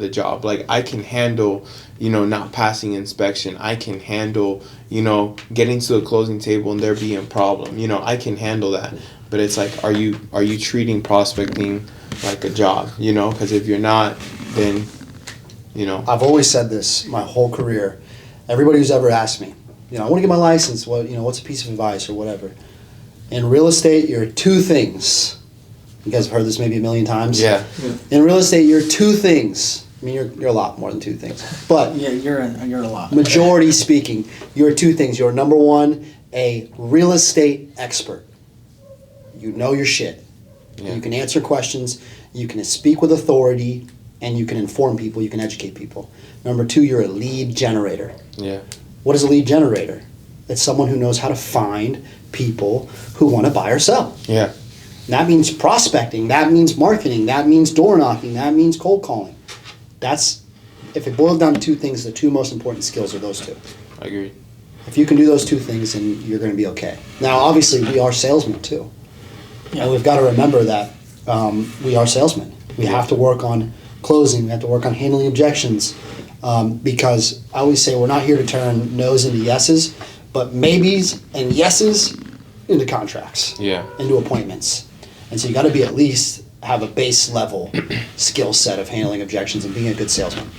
the job. Like, I can handle, not passing inspection. I can handle, getting to a closing table and there being a problem. I can handle that. But it's like, are you treating prospecting like a job? Because if you're not, then, I've always said this my whole career. Everybody who's ever asked me, I want to get my license. What's a piece of advice or whatever? In real estate, you're two things. You guys have heard this maybe a million times. Yeah. In real estate, you're two things. I mean, you're a lot more than two things. But yeah, you're a lot. Majority speaking, you're two things. You're number one, a real estate expert. You know your shit. Yeah. You can answer questions. You can speak with authority, and you can inform people. You can educate people. Number two, you're a lead generator. Yeah. What is a lead generator? It's someone who knows how to find people who want to buy or sell. Yeah. That means prospecting. That means marketing. That means door knocking. That means cold calling. That's, if it boils down to two things, the two most important skills are those two. I agree. If you can do those two things, then you're going to be okay. Now, obviously, we are salesmen too. Yeah. And we've got to remember that we are salesmen. We have to work on closing. We have to work on handling objections. Because I always say we're not here to turn no's into yeses, but maybes and yeses into contracts. Yeah. Into appointments. And so you got to be at least have a base level skill set of handling objections and being a good salesman.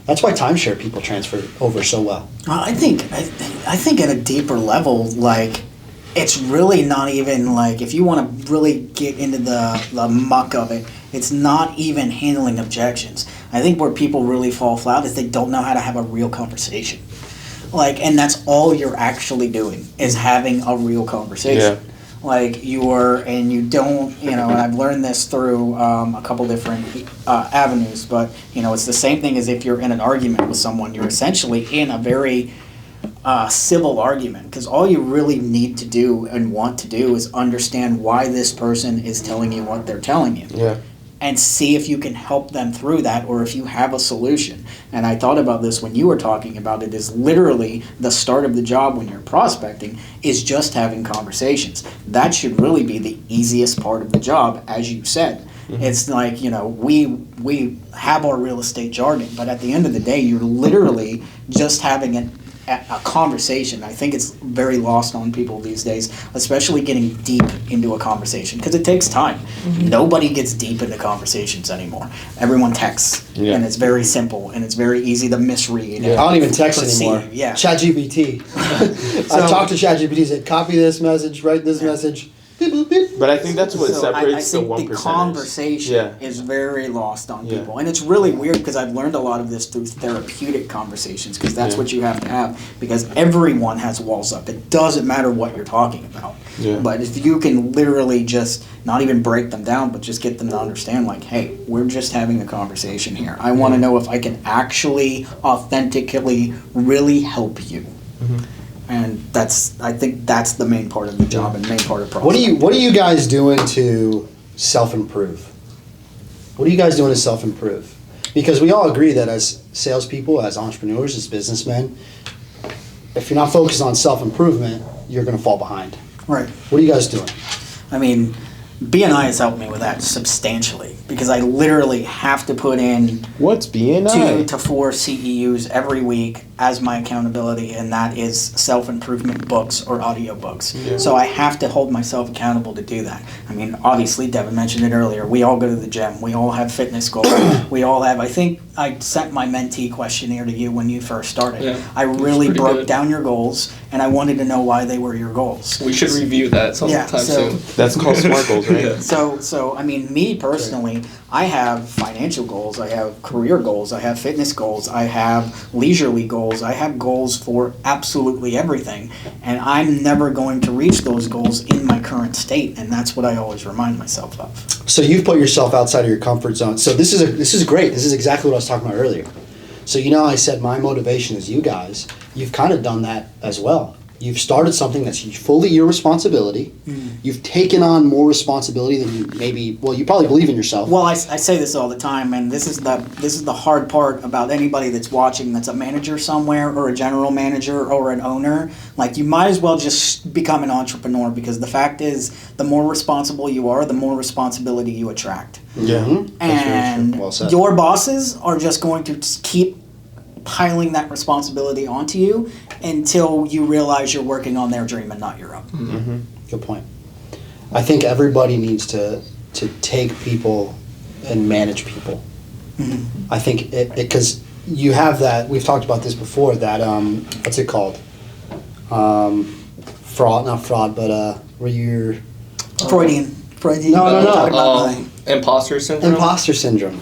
That's why timeshare people transfer over so well. I think at a deeper level, like, it's really not even like, if you want to really get into the muck of it, it's not even handling objections. I think where people really fall flat is they don't know how to have a real conversation. Like, and that's all you're actually doing is having a real conversation. Yeah. Like, you don't, and I've learned this through a couple different avenues, but, it's the same thing as if you're in an argument with someone. You're essentially in a very civil argument, because all you really need to do and want to do is understand why this person is telling you what they're telling you. Yeah. And see if you can help them through that, or if you have a solution. And I thought about this when you were talking about it, is literally the start of the job when you're prospecting is just having conversations. That should really be the easiest part of the job, as you said. Mm-hmm. It's like, we have our real estate jargon, but at the end of the day, you're literally just having a conversation. I think it's very lost on people these days, especially getting deep into a conversation, because it takes time. Mm-hmm. Nobody gets deep into conversations anymore. Everyone texts, and it's very simple, and it's very easy to misread. Yeah. I don't even text anymore. Yeah. ChatGPT. I talk to ChatGPT, said, copy this message, write this message. But I think that's what separates the 1%. I think the conversation is very lost on people. And it's really weird, because I've learned a lot of this through therapeutic conversations, because that's what you have to have, because everyone has walls up. It doesn't matter what you're talking about. Yeah. But if you can literally just not even break them down, but just get them to understand, like, hey, we're just having a conversation here. I want to know if I can actually authentically really help you. Mm-hmm. And I think that's the main part of the job and main part of prospecting. What are you guys doing to self-improve? What are you guys doing to self-improve? Because we all agree that as salespeople, as entrepreneurs, as businessmen, if you're not focused on self-improvement, you're going to fall behind. Right. What are you guys doing? I mean, BNI has helped me with that substantially, because I literally have to put in what's BNI? 2 to 4 CEUs every week as my accountability, and that is self-improvement books or audiobooks. Yeah. So I have to hold myself accountable to do that. I mean, obviously, Devin mentioned it earlier, we all go to the gym, we all have fitness goals, we all have, I think I sent my mentee questionnaire to you when you first started. Yeah, I really broke down your goals, and I wanted to know why they were your goals. We should review that sometime soon. That's called SMART goals, right? Yeah. So I mean, me personally, I have financial goals, I have career goals, I have fitness goals, I have leisurely goals, I have goals for absolutely everything, and I'm never going to reach those goals in my current state, and that's what I always remind myself of. So you've put yourself outside of your comfort zone. So this is great. This is exactly what I was talking about earlier. So I said my motivation is you guys. You've kind of done that as well. You've started something that's fully your responsibility. You've taken on more responsibility than you maybe. Well, you probably believe in yourself. Well, I say this all the time, and this is the hard part about anybody that's watching that's a manager somewhere or a general manager or an owner. Like, you might as well just become an entrepreneur, because the fact is, the more responsible you are, the more responsibility you attract. Yeah. That's very And true. Well said. your bosses are just going to keep piling that responsibility onto you until you realize you're working on their dream and not your own. Good point. I think everybody needs to take people and manage people. I think because you have that. We've talked about this before. That what's it called? Fraud, not fraud, but where you're Freudian. No, no, no. Talking about Imposter syndrome. imposter syndrome.